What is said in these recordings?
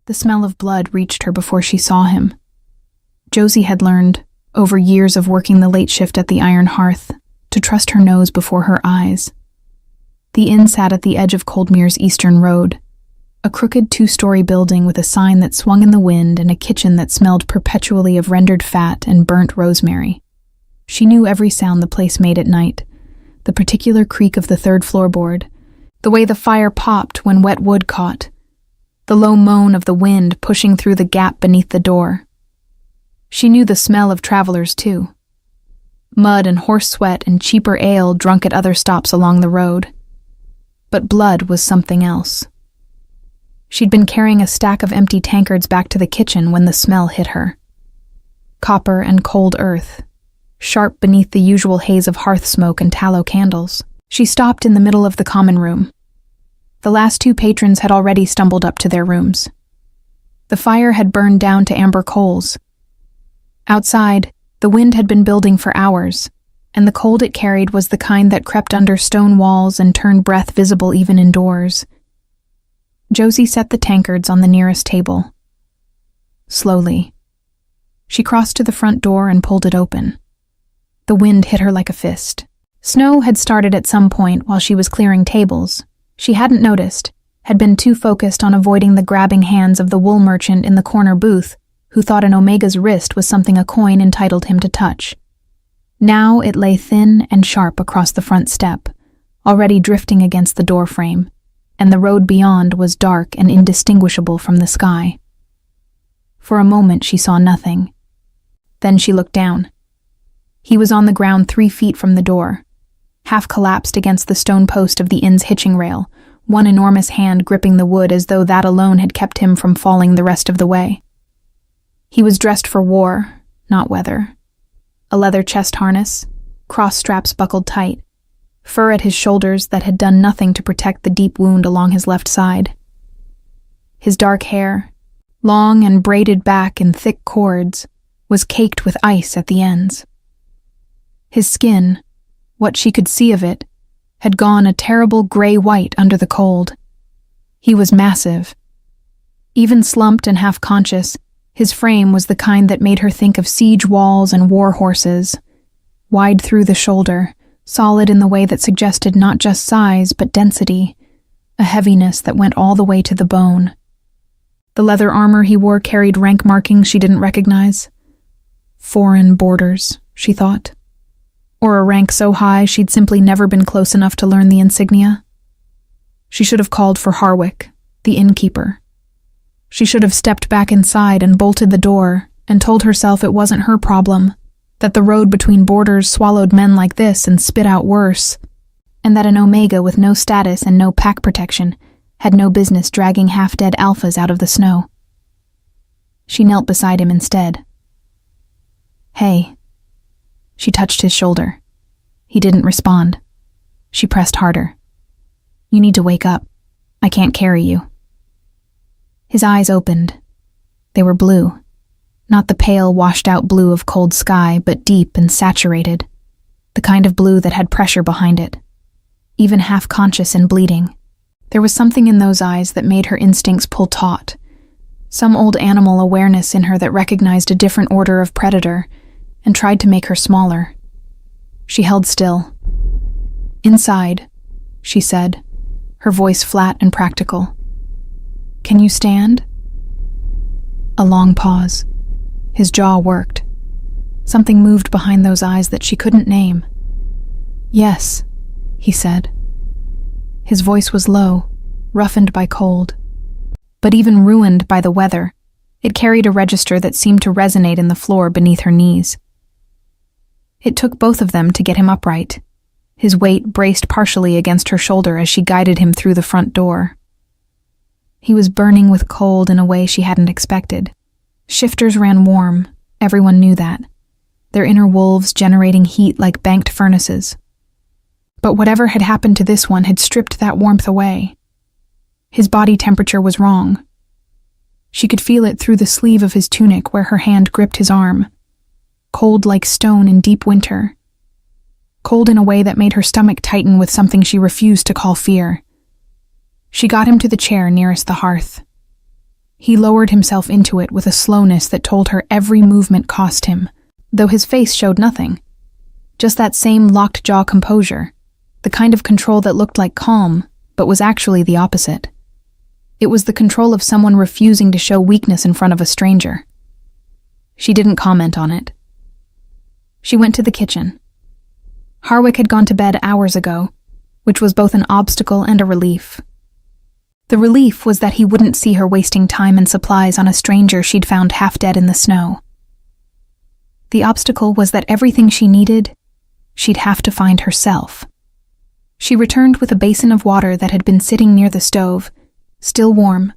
The smell of blood reached her before she saw him. Josie had learned, over years of working the late shift at the iron hearth, to trust her nose before her eyes. The inn sat at the edge of Coldmere's eastern road, a crooked 2-story building with a sign that swung in the wind and a kitchen that smelled perpetually of rendered fat and burnt rosemary. She knew every sound the place made at night, the particular creak of the third floorboard, the way the fire popped when wet wood caught, the low moan of the wind pushing through the gap beneath the door. She knew the smell of travelers, too. Mud and horse sweat and cheaper ale drunk at other stops along the road. But blood was something else. She'd been carrying a stack of empty tankards back to the kitchen when the smell hit her. Copper and cold earth, sharp beneath the usual haze of hearth smoke and tallow candles. She stopped in the middle of the common room. The last 2 patrons had already stumbled up to their rooms. The fire had burned down to amber coals. Outside, the wind had been building for hours, and the cold it carried was the kind that crept under stone walls and turned breath visible even indoors. Josie set the tankards on the nearest table. Slowly. She crossed to the front door and pulled it open. The wind hit her like a fist. Snow had started at some point while she was clearing tables. She hadn't noticed, had been too focused on avoiding the grabbing hands of the wool merchant in the corner booth, who thought an Omega's wrist was something a coin entitled him to touch. Now it lay thin and sharp across the front step, already drifting against the door frame, and the road beyond was dark and indistinguishable from the sky. For a moment she saw nothing. Then she looked down. He was on the ground 3 feet from the door, half collapsed against the stone post of the inn's hitching rail, one enormous hand gripping the wood as though that alone had kept him from falling the rest of the way. He was dressed for war, not weather. A leather chest harness, cross straps buckled tight, fur at his shoulders that had done nothing to protect the deep wound along his left side. His dark hair, long and braided back in thick cords, was caked with ice at the ends. His skin, what she could see of it, had gone a terrible gray-white under the cold. He was massive. Even slumped and half-conscious, his frame was the kind that made her think of siege walls and war horses, wide through the shoulder, solid in the way that suggested not just size but density, a heaviness that went all the way to the bone. The leather armor he wore carried rank markings she didn't recognize. Foreign borders, she thought. Or a rank so high she'd simply never been close enough to learn the insignia. She should have called for Harwick, the innkeeper. She should have stepped back inside and bolted the door and told herself it wasn't her problem, that the road between borders swallowed men like this and spit out worse, and that an Omega with no status and no pack protection had no business dragging half-dead alphas out of the snow. She knelt beside him instead. Hey. She touched his shoulder. He didn't respond. She pressed harder. You need to wake up. I can't carry you. His eyes opened. They were blue. Not the pale, washed-out blue of cold sky, but deep and saturated. The kind of blue that had pressure behind it. Even half-conscious and bleeding. There was something in those eyes that made her instincts pull taut. Some old animal awareness in her that recognized a different order of predator and tried to make her smaller. She held still. Inside, she said, her voice flat and practical. Can you stand? A long pause. His jaw worked. Something moved behind those eyes that she couldn't name. Yes, he said. His voice was low, roughened by cold. But even ruined by the weather, it carried a register that seemed to resonate in the floor beneath her knees. It took both of them to get him upright. His weight braced partially against her shoulder as she guided him through the front door. He was burning with cold in a way she hadn't expected. Shifters ran warm, everyone knew that, their inner wolves generating heat like banked furnaces. But whatever had happened to this one had stripped that warmth away. His body temperature was wrong. She could feel it through the sleeve of his tunic where her hand gripped his arm. Cold like stone in deep winter. Cold in a way that made her stomach tighten with something she refused to call fear. She got him to the chair nearest the hearth. He lowered himself into it with a slowness that told her every movement cost him, though his face showed nothing. Just that same locked-jaw composure, the kind of control that looked like calm, but was actually the opposite. It was the control of someone refusing to show weakness in front of a stranger. She didn't comment on it. She went to the kitchen. Harwick had gone to bed hours ago, which was both an obstacle and a relief. The relief was that he wouldn't see her wasting time and supplies on a stranger she'd found half dead in the snow. The obstacle was that everything she needed, she'd have to find herself. She returned with a basin of water that had been sitting near the stove, still warm,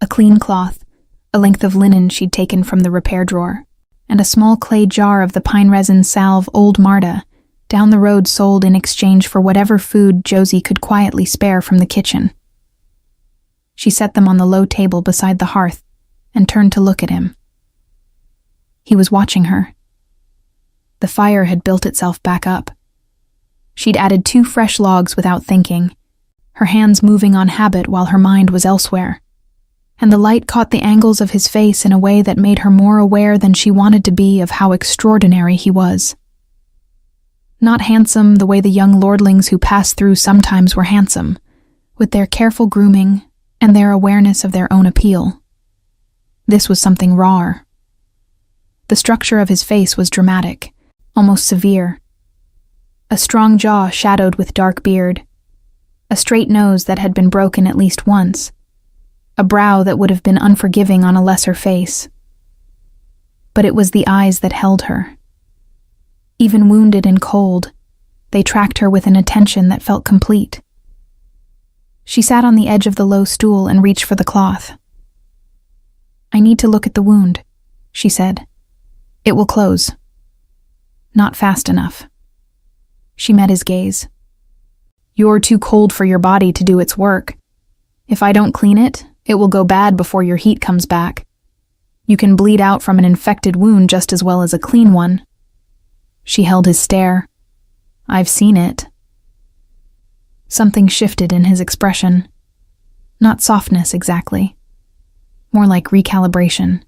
a clean cloth, a length of linen she'd taken from the repair drawer, and a small clay jar of the pine resin salve Old Marta, down the road sold in exchange for whatever food Josie could quietly spare from the kitchen. She set them on the low table beside the hearth and turned to look at him. He was watching her. The fire had built itself back up. She'd added 2 fresh logs without thinking, her hands moving on habit while her mind was elsewhere, and the light caught the angles of his face in a way that made her more aware than she wanted to be of how extraordinary he was. Not handsome the way the young lordlings who passed through sometimes were handsome, with their careful grooming and their awareness of their own appeal. This was something raw. The structure of his face was dramatic, almost severe. A strong jaw shadowed with dark beard, a straight nose that had been broken at least once, a brow that would have been unforgiving on a lesser face. But it was the eyes that held her. Even wounded and cold, they tracked her with an attention that felt complete. She sat on the edge of the low stool and reached for the cloth. "I need to look at the wound," she said. "It will close." Not fast enough. She met his gaze. "You're too cold for your body to do its work. If I don't clean it, it will go bad before your heat comes back. You can bleed out from an infected wound just as well as a clean one." She held his stare. "I've seen it." Something shifted in his expression. Not softness exactly. More like recalibration.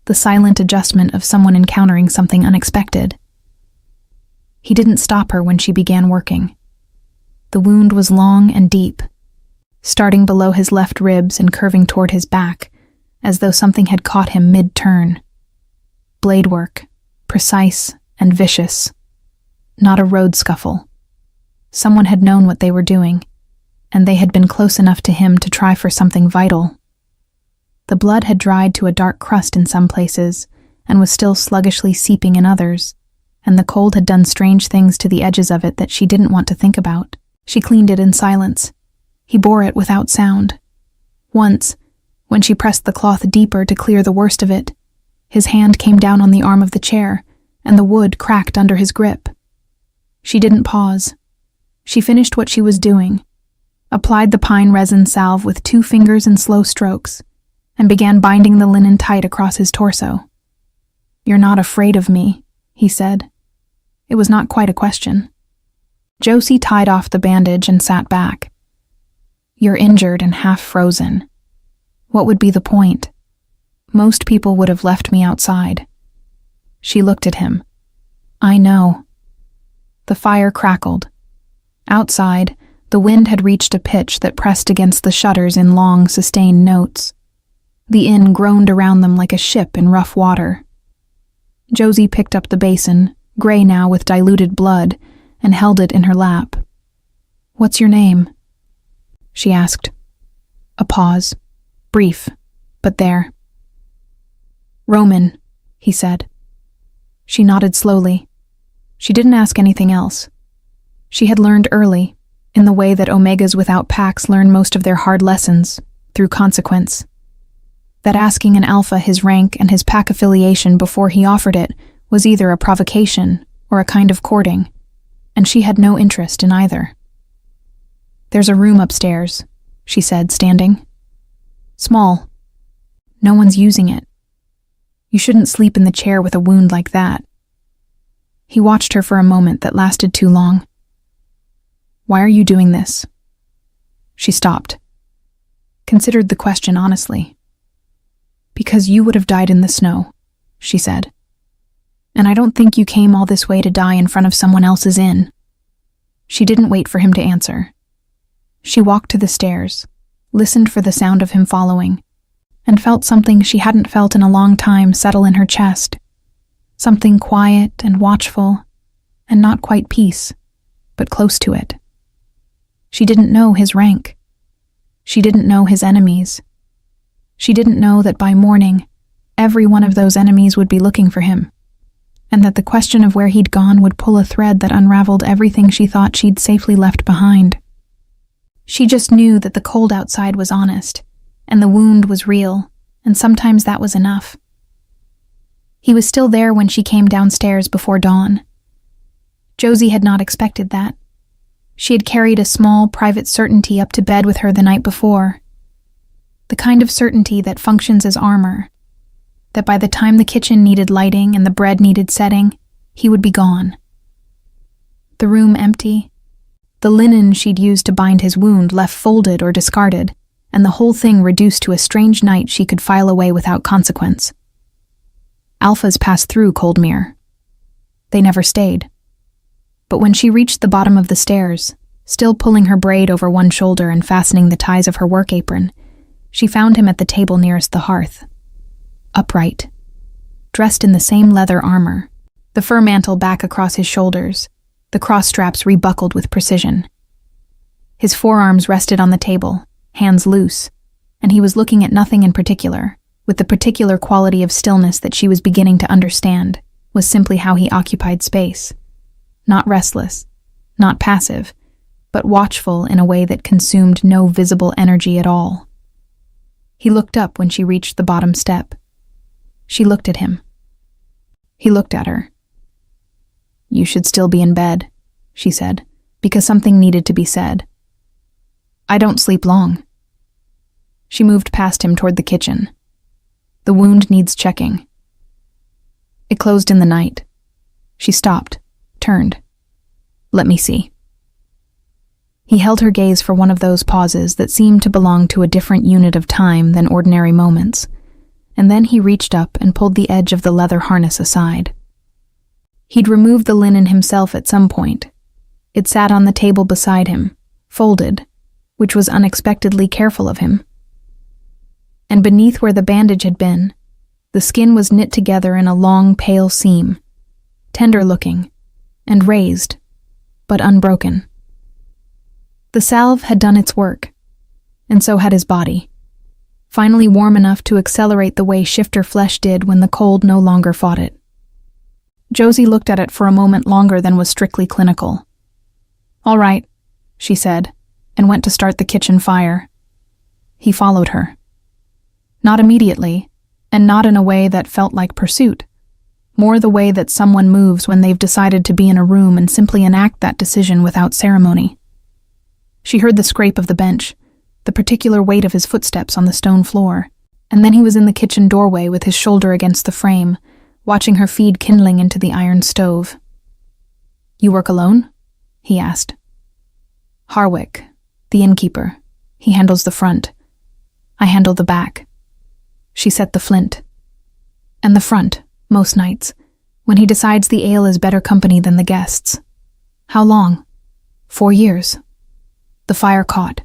The silent adjustment of someone encountering something unexpected. He didn't stop her when she began working. The wound was long and deep, starting below his left ribs and curving toward his back, as though something had caught him mid-turn. Blade work, precise and vicious. Not a road scuffle. Someone had known what they were doing, and they had been close enough to him to try for something vital. The blood had dried to a dark crust in some places, and was still sluggishly seeping in others, and the cold had done strange things to the edges of it that she didn't want to think about. She cleaned it in silence. He bore it without sound. Once, when she pressed the cloth deeper to clear the worst of it, his hand came down on the arm of the chair, and the wood cracked under his grip. She didn't pause. She finished what she was doing, applied the pine resin salve with 2 fingers in slow strokes, and began binding the linen tight across his torso. "You're not afraid of me," he said. It was not quite a question. Josie tied off the bandage and sat back. "You're injured and half frozen. What would be the point? Most people would have left me outside." She looked at him. "I know." The fire crackled. Outside, the wind had reached a pitch that pressed against the shutters in long, sustained notes. The inn groaned around them like a ship in rough water. Josie picked up the basin, gray now with diluted blood, and held it in her lap. "What's your name?" she asked. A pause. Brief, but there. "Roman," he said. She nodded slowly. She didn't ask anything else. She had learned early, in the way that Omegas without packs learn most of their hard lessons, through consequence. That asking an Alpha his rank and his pack affiliation before he offered it was either a provocation or a kind of courting, and she had no interest in either. "There's a room upstairs," she said, standing. "Small. No one's using it. You shouldn't sleep in the chair with a wound like that." He watched her for a moment that lasted too long. "Why are you doing this?" She stopped. Considered the question honestly. Because you would have died in the snow, she said. And I don't think you came all this way to die in front of someone else's inn. She didn't wait for him to answer. She walked to the stairs, listened for the sound of him following, and felt something she hadn't felt in a long time settle in her chest. Something quiet and watchful, and not quite peace, but close to it. She didn't know his rank. She didn't know his enemies. She didn't know that by morning, every one of those enemies would be looking for him, and that the question of where he'd gone would pull a thread that unraveled everything she thought she'd safely left behind. She just knew that the cold outside was honest, and the wound was real, and sometimes that was enough. He was still there when she came downstairs before dawn. Josie had not expected that. She had carried a small, private certainty up to bed with her the night before. The kind of certainty that functions as armor, that by the time the kitchen needed lighting and the bread needed setting, he would be gone. The room empty, the linen she'd used to bind his wound left folded or discarded, and the whole thing reduced to a strange night she could file away without consequence. Alphas passed through Coldmere. They never stayed. But when she reached the bottom of the stairs, still pulling her braid over one shoulder and fastening the ties of her work apron, she found him at the table nearest the hearth. Upright, dressed in the same leather armor, the fur mantle back across his shoulders, the cross straps rebuckled with precision. His forearms rested on the table, hands loose, and he was looking at nothing in particular, with the particular quality of stillness that she was beginning to understand was simply how he occupied space. Not restless, not passive, but watchful in a way that consumed no visible energy at all. He looked up when she reached the bottom step. She looked at him. He looked at her. "You should still be in bed," she said, because something needed to be said. "I don't sleep long." She moved past him toward the kitchen. "The wound needs checking." "It closed in the night." She stopped, turned. "Let me see." He held her gaze for one of those pauses that seemed to belong to a different unit of time than ordinary moments, and then he reached up and pulled the edge of the leather harness aside. He'd removed the linen himself at some point. It sat on the table beside him, folded, which was unexpectedly careful of him. And beneath where the bandage had been, the skin was knit together in a long, pale seam, tender-looking, and raised, but unbroken. The salve had done its work, and so had his body, finally warm enough to accelerate the way shifter flesh did when the cold no longer fought it. Josie looked at it for a moment longer than was strictly clinical. "All right," she said, and went to start the kitchen fire. He followed her. Not immediately, and not in a way that felt like pursuit, more the way that someone moves when they've decided to be in a room and simply enact that decision without ceremony. She heard the scrape of the bench, the particular weight of his footsteps on the stone floor, and then he was in the kitchen doorway with his shoulder against the frame, watching her feed kindling into the iron stove. "You work alone?" he asked. "Harwick, the innkeeper. He handles the front. I handle the back." She set the flint. "And the front, most nights, when he decides the ale is better company than the guests." "How long?" 4 years. The fire caught.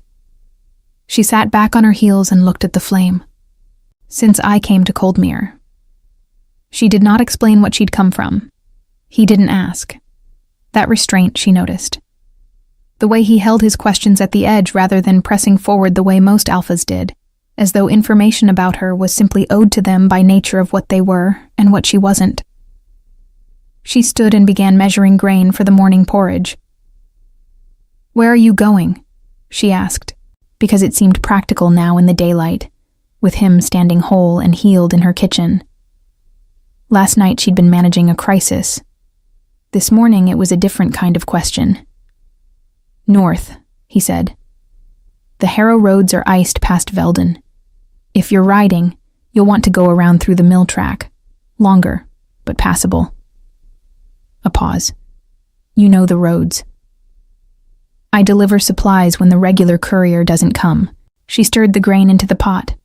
She sat back on her heels and looked at the flame. "Since I came to Coldmere." She did not explain what she'd come from. He didn't ask. That restraint she noticed. The way he held his questions at the edge rather than pressing forward the way most alphas did, as though information about her was simply owed to them by nature of what they were and what she wasn't. She stood and began measuring grain for the morning porridge. "Where are you going?" she asked, because it seemed practical now in the daylight, with him standing whole and healed in her kitchen. Last night she'd been managing a crisis. This morning it was a different kind of question. "North," he said. "The Harrow roads are iced past Veldon. If you're riding, you'll want to go around through the mill track. Longer, but passable." A pause. "You know the roads." "I deliver supplies when the regular courier doesn't come." She stirred the grain into the pot.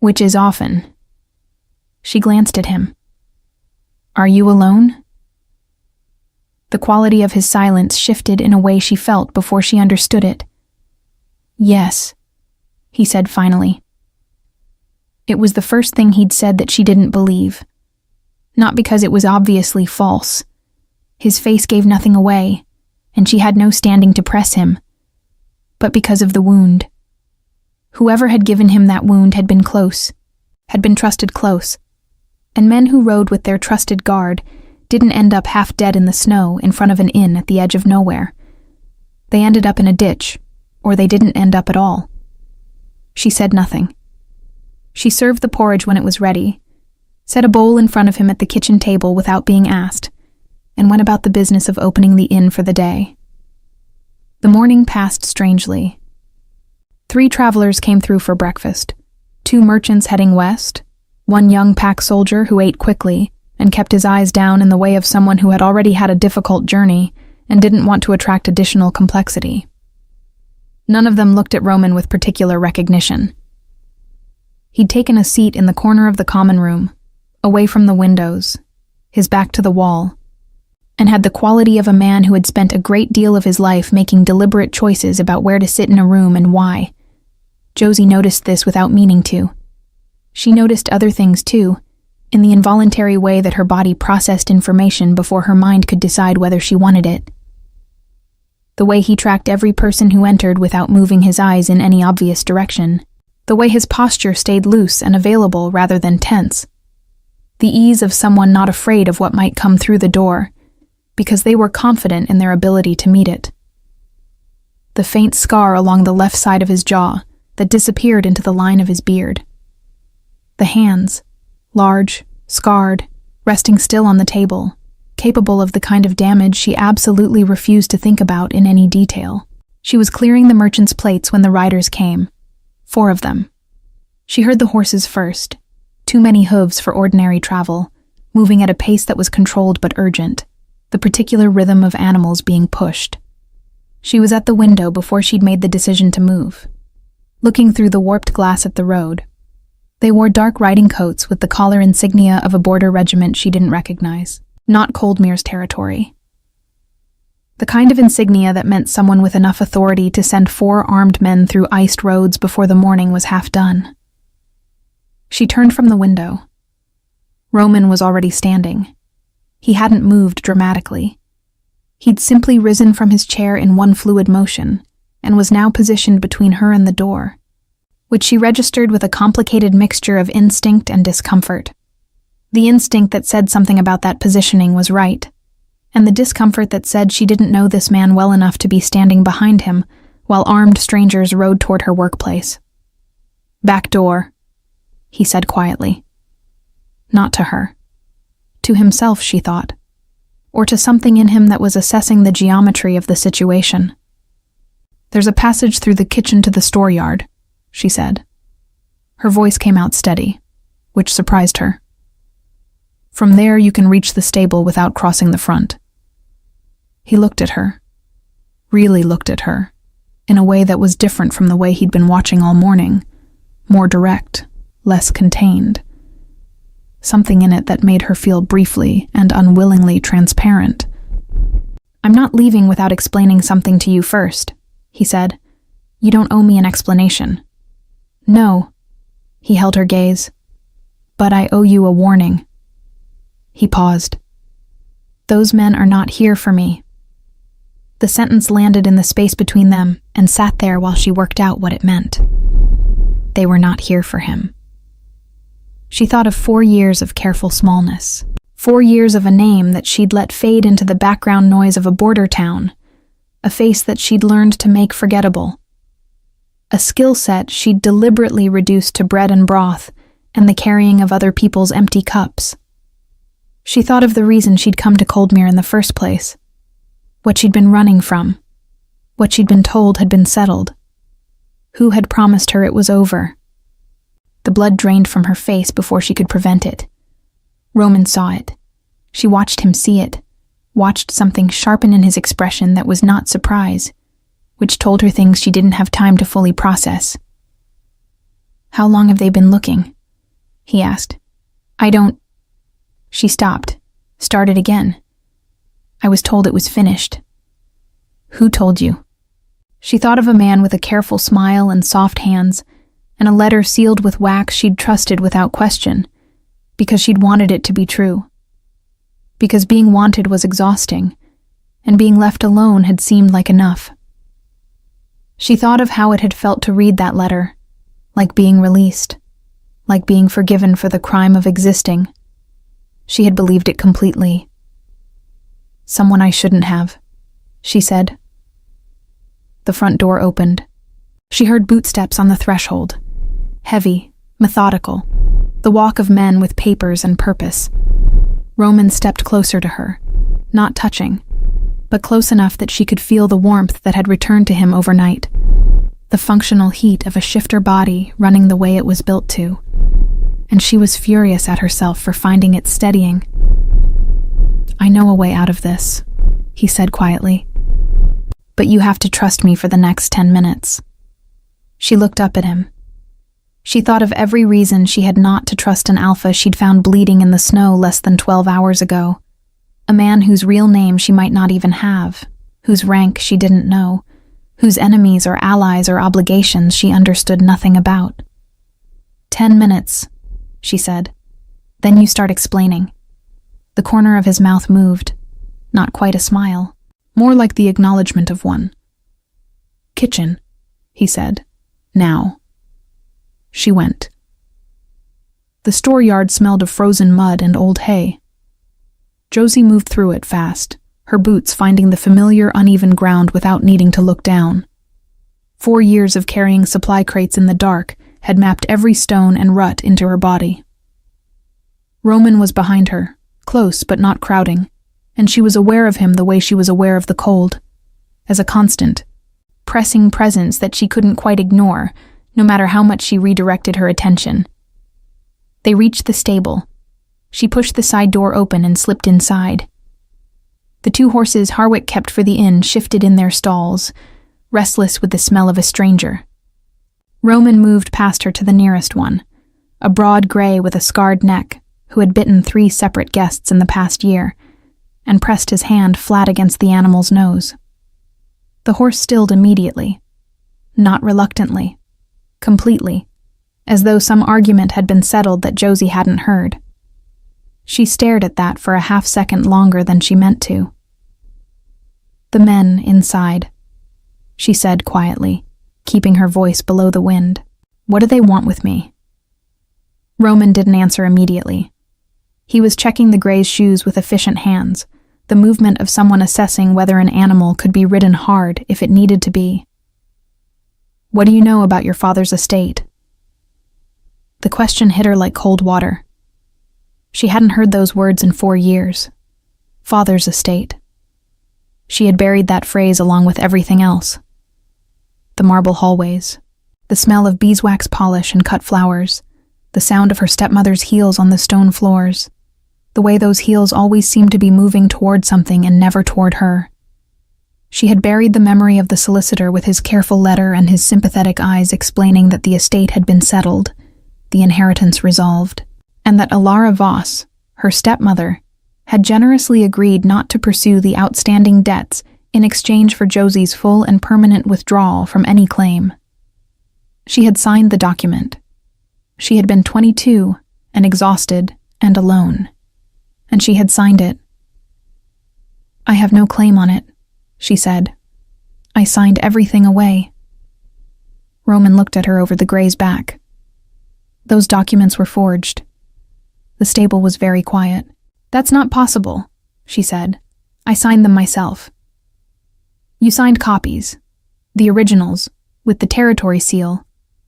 "Which is often," She glanced at him. "Are you alone?" The quality of his silence shifted in a way she felt before she understood it. "Yes," he said finally. It was the first thing he'd said that she didn't believe. Not because it was obviously false. His face gave nothing away, and she had no standing to press him. But because of the wound. Whoever had given him that wound had been close, had been trusted close, and men who rode with their trusted guard didn't end up half dead in the snow in front of an inn at the edge of nowhere. They ended up in a ditch, or they didn't end up at all. She said nothing. She served the porridge when it was ready, set a bowl in front of him at the kitchen table without being asked, and went about the business of opening the inn for the day. The morning passed strangely. 3 travelers came through for breakfast, 2 merchants heading west, 1 young pack soldier who ate quickly and kept his eyes down in the way of someone who had already had a difficult journey and didn't want to attract additional complexity. None of them looked at Roman with particular recognition. He'd taken a seat in the corner of the common room, away from the windows, his back to the wall, and had the quality of a man who had spent a great deal of his life making deliberate choices about where to sit in a room and why. Josie noticed this without meaning to. She noticed other things too, in the involuntary way that her body processed information before her mind could decide whether she wanted it. The way he tracked every person who entered without moving his eyes in any obvious direction. The way his posture stayed loose and available rather than tense. The ease of someone not afraid of what might come through the door, because they were confident in their ability to meet it. The faint scar along the left side of his jaw that disappeared into the line of his beard. The hands, large, scarred, resting still on the table, capable of the kind of damage she absolutely refused to think about in any detail. She was clearing the merchant's plates when the riders came. 4 of them. She heard the horses first, too many hooves for ordinary travel, moving at a pace that was controlled but urgent, the particular rhythm of animals being pushed. She was at the window before she'd made the decision to move, looking through the warped glass at the road. They wore dark riding coats with the collar insignia of a border regiment she didn't recognize, not Coldmere's territory. The kind of insignia that meant someone with enough authority to send 4 armed men through iced roads before the morning was half done. She turned from the window. Roman was already standing. He hadn't moved dramatically. He'd simply risen from his chair in one fluid motion, and was now positioned between her and the door, which she registered with a complicated mixture of instinct and discomfort. The instinct that said something about that positioning was right, and the discomfort that said she didn't know this man well enough to be standing behind him while armed strangers rode toward her workplace. "Back door," he said quietly. Not to her. To himself, she thought, or to something in him that was assessing the geometry of the situation. "There's a passage through the kitchen to the storeyard," she said. Her voice came out steady, which surprised her. "From there you can reach the stable without crossing the front." He looked at her, really looked at her, in a way that was different from the way he'd been watching all morning, more direct, less contained. Something in it that made her feel briefly and unwillingly transparent. "I'm not leaving without explaining something to you first," he said. "You don't owe me an explanation." "No," he held her gaze, "but I owe you a warning." He paused. "Those men are not here for me." The sentence landed in the space between them and sat there while she worked out what it meant. They were not here for him. She thought of 4 years of careful smallness, 4 years of a name that she'd let fade into the background noise of a border town, a face that she'd learned to make forgettable, a skill set she'd deliberately reduced to bread and broth and the carrying of other people's empty cups. She thought of the reason she'd come to Coldmere in the first place, what she'd been running from, what she'd been told had been settled, who had promised her it was over. The blood drained from her face before she could prevent it. Roman saw it. She watched him see it, watched something sharpen in his expression that was not surprise, which told her things she didn't have time to fully process. "How long have they been looking?" he asked. I don't... She stopped, started again. I was told it was finished. Who told you? She thought of a man with a careful smile and soft hands, and a letter sealed with wax she'd trusted without question, because she'd wanted it to be true. Because being wanted was exhausting, and being left alone had seemed like enough. She thought of how it had felt to read that letter, like being released, like being forgiven for the crime of existing. She had believed it completely. Someone I shouldn't have, she said. The front door opened. She heard bootsteps on the threshold, heavy, methodical, the walk of men with papers and purpose. Roman stepped closer to her, not touching, but close enough that she could feel the warmth that had returned to him overnight, the functional heat of a shifter body running the way it was built to, and she was furious at herself for finding it steadying. I know a way out of this, he said quietly, but you have to trust me for the next 10 minutes. She looked up at him. She thought of every reason she had not to trust an alpha she'd found bleeding in the snow less than 12 hours ago, a man whose real name she might not even have, whose rank she didn't know, whose enemies or allies or obligations she understood nothing about. 10 minutes, she said. Then you start explaining. The corner of his mouth moved, not quite a smile, more like the acknowledgement of one. Kitchen, he said. Now. She went. The store yard smelled of frozen mud and old hay. Josie moved through it fast, her boots finding the familiar uneven ground without needing to look down. 4 years of carrying supply crates in the dark had mapped every stone and rut into her body. Roman was behind her, close but not crowding, and she was aware of him the way she was aware of the cold, as a constant, pressing presence that she couldn't quite ignore, no matter how much she redirected her attention. They reached the stable. She pushed the side door open and slipped inside. The 2 horses Harwick kept for the inn shifted in their stalls, restless with the smell of a stranger. Roman moved past her to the nearest one, a broad gray with a scarred neck, who had bitten 3 separate guests in the past year, and pressed his hand flat against the animal's nose. The horse stilled immediately, not reluctantly, completely, as though some argument had been settled that Josie hadn't heard. She stared at that for a half-second longer than she meant to. The men inside, she said quietly, keeping her voice below the wind. What do they want with me? Roman didn't answer immediately. He was checking the gray's shoes with efficient hands, the movement of someone assessing whether an animal could be ridden hard if it needed to be. What do you know about your father's estate? The question hit her like cold water. She hadn't heard those words in 4 years. Father's estate. She had buried that phrase along with everything else. The marble hallways, the smell of beeswax polish and cut flowers, the sound of her stepmother's heels on the stone floors, the way those heels always seemed to be moving toward something and never toward her. She had buried the memory of the solicitor with his careful letter and his sympathetic eyes explaining that the estate had been settled, the inheritance resolved, and that Alara Voss, her stepmother, had generously agreed not to pursue the outstanding debts in exchange for Josie's full and permanent withdrawal from any claim. She had signed the document. She had been 22 and exhausted and alone, and she had signed it. I have no claim on it, she said. I signed everything away. Roman looked at her over the gray's back. Those documents were forged. The stable was very quiet. That's not possible, she said. I signed them myself. You signed copies. The originals, with the territory seal,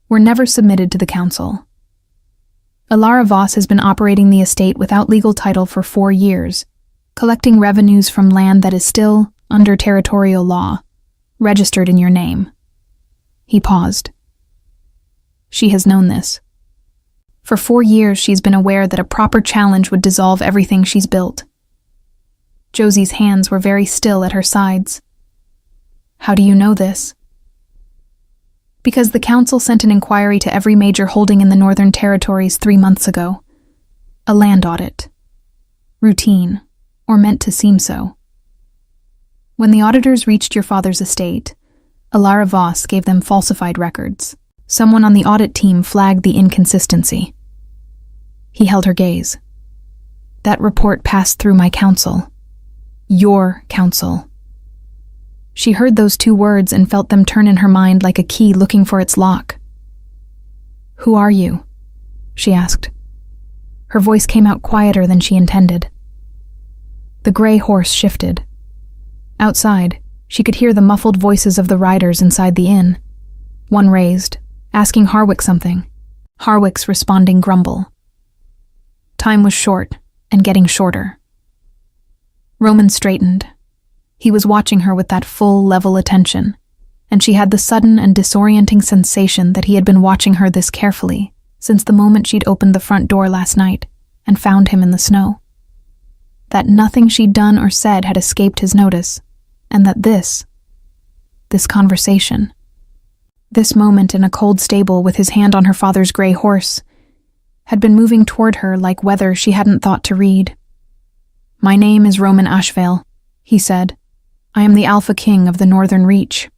were never submitted to the council. Alara Voss has been operating the estate without legal title for 4 years, collecting revenues from land that is still, under territorial law, registered in your name. He paused. She has known this. For 4 years she's been aware that a proper challenge would dissolve everything she's built. Josie's hands were very still at her sides. How do you know this? Because the council sent an inquiry to every major holding in the Northern Territories 3 months ago. A land audit. Routine, or meant to seem so. When the auditors reached your father's estate, Alara Voss gave them falsified records. Someone on the audit team flagged the inconsistency. He held her gaze. That report passed through my counsel. Your counsel. She heard those two words and felt them turn in her mind like a key looking for its lock. Who are you? She asked. Her voice came out quieter than she intended. The gray horse shifted. Outside, she could hear the muffled voices of the riders inside the inn. One raised, asking Harwick something. Harwick's responding grumble. Time was short, and getting shorter. Roman straightened. He was watching her with that full, level attention, and she had the sudden and disorienting sensation that he had been watching her this carefully since the moment she'd opened the front door last night and found him in the snow. That nothing she'd done or said had escaped his notice, and that this conversation, this moment in a cold stable with his hand on her father's gray horse, had been moving toward her like weather she hadn't thought to read. My name is Roman Ashvale, he said. I am the Alpha King of the Northern Reach.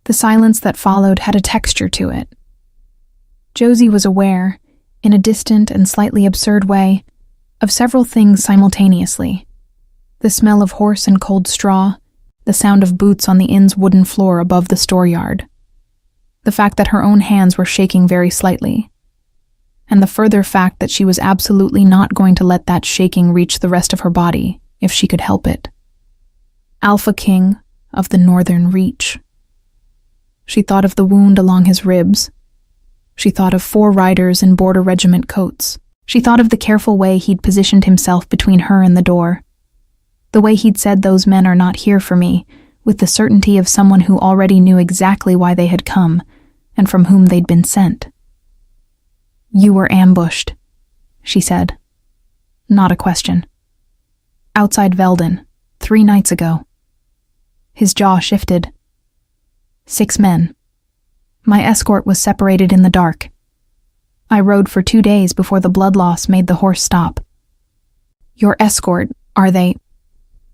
The silence that followed had a texture to it. Josie was aware, in a distant and slightly absurd way, of several things simultaneously. The smell of horse and cold straw, the sound of boots on the inn's wooden floor above the storeyard, the fact that her own hands were shaking very slightly, and the further fact that she was absolutely not going to let that shaking reach the rest of her body if she could help it. Alpha King of the Northern Reach. She thought of the wound along his ribs. She thought of 4 riders in border regiment coats. She thought of the careful way he'd positioned himself between her and the door. The way he'd said those men are not here for me, with the certainty of someone who already knew exactly why they had come, and from whom they'd been sent. You were ambushed, she said. Not a question. Outside Veldon, 3 nights ago. His jaw shifted. 6 men. My escort was separated in the dark. I rode for 2 days before the blood loss made the horse stop. Your escort, are they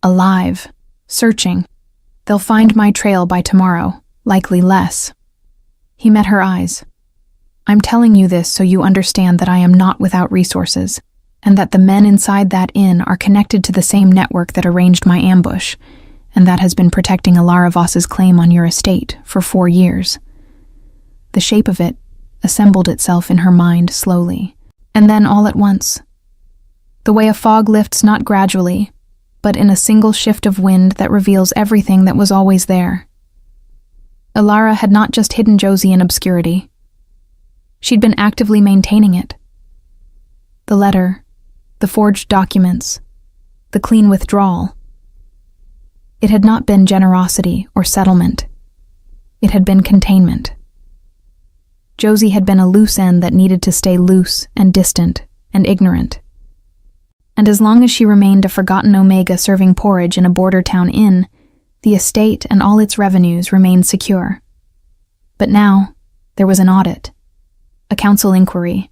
alive, searching? They'll find my trail by tomorrow, likely less. He met her eyes. I'm telling you this so you understand that I am not without resources, and that the men inside that inn are connected to the same network that arranged my ambush, and that has been protecting Alara Voss's claim on your estate for 4 years. The shape of it assembled itself in her mind slowly, and then all at once. The way a fog lifts not gradually, but in a single shift of wind that reveals everything that was always there. Alara had not just hidden Josie in obscurity. She'd been actively maintaining it. The letter, the forged documents, the clean withdrawal. It had not been generosity or settlement. It had been containment. Josie had been a loose end that needed to stay loose and distant and ignorant. And as long as she remained a forgotten Omega serving porridge in a border town inn, the estate and all its revenues remained secure. But now, there was an audit, a council inquiry,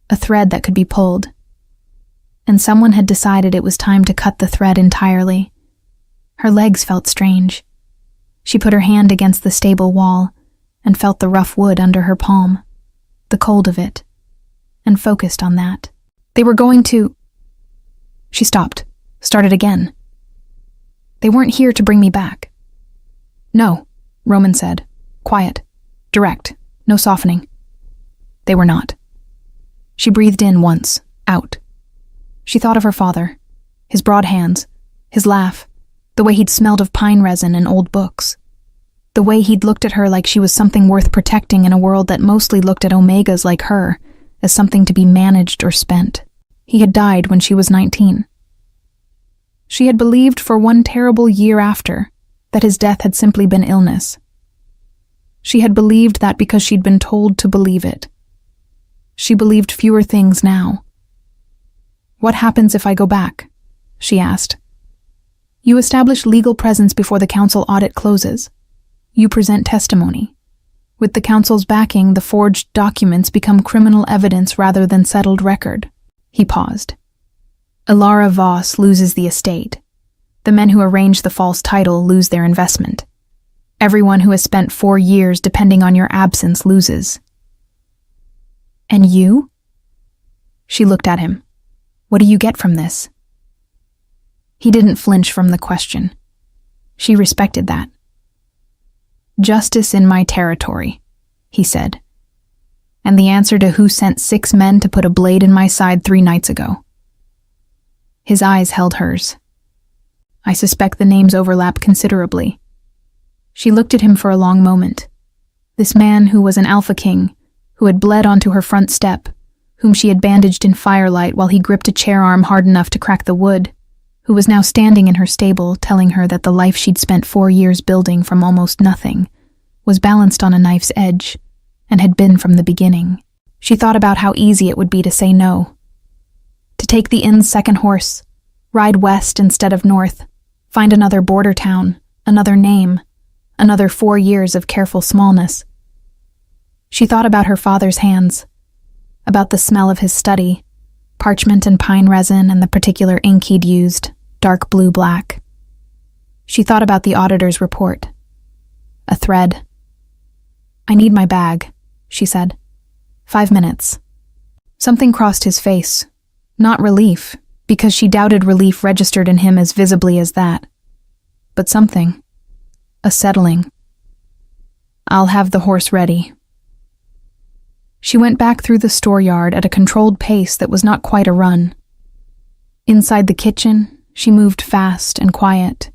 a thread that could be pulled. And someone had decided it was time to cut the thread entirely. Her legs felt strange. She put her hand against the stable wall and felt the rough wood under her palm, the cold of it, and focused on that. They were going to... She stopped, started again. They weren't here to bring me back. No, Roman said, quiet, direct, no softening. They were not. She breathed in once, out. She thought of her father, his broad hands, his laugh, the way he'd smelled of pine resin and old books, the way he'd looked at her like she was something worth protecting in a world that mostly looked at Omegas like her as something to be managed or spent. He had died when she was 19. She had believed for one terrible year after that his death had simply been illness. She had believed that because she'd been told to believe it. She believed fewer things now. What happens if I go back? She asked. You establish legal presence before the council audit closes. You present testimony. With the council's backing, the forged documents become criminal evidence rather than settled record. He paused. Ilara Voss loses the estate. The men who arrange the false title lose their investment. Everyone who has spent 4 years depending on your absence loses. And you? She looked at him. What do you get from this? He didn't flinch from the question. She respected that. Justice in my territory, he said. And the answer to who sent 6 men to put a blade in my side 3 nights ago. His eyes held hers. I suspect the names overlap considerably. She looked at him for a long moment. This man who was an alpha king, who had bled onto her front step, whom she had bandaged in firelight while he gripped a chair arm hard enough to crack the wood, who was now standing in her stable telling her that the life she'd spent 4 years building from almost nothing was balanced on a knife's edge, and had been from the beginning. She thought about how easy it would be to say no. To take the inn's second horse, ride west instead of north, find another border town, another name, another 4 years of careful smallness. She thought about her father's hands, about the smell of his study, parchment and pine resin and the particular ink he'd used, dark blue-black. She thought about the auditor's report. A thread. I need my bag, she said. 5 minutes. Something crossed his face. Not relief, because she doubted relief registered in him as visibly as that. But something. A settling. I'll have the horse ready. She went back through the storeyard at a controlled pace that was not quite a run. Inside the kitchen, she moved fast and quiet.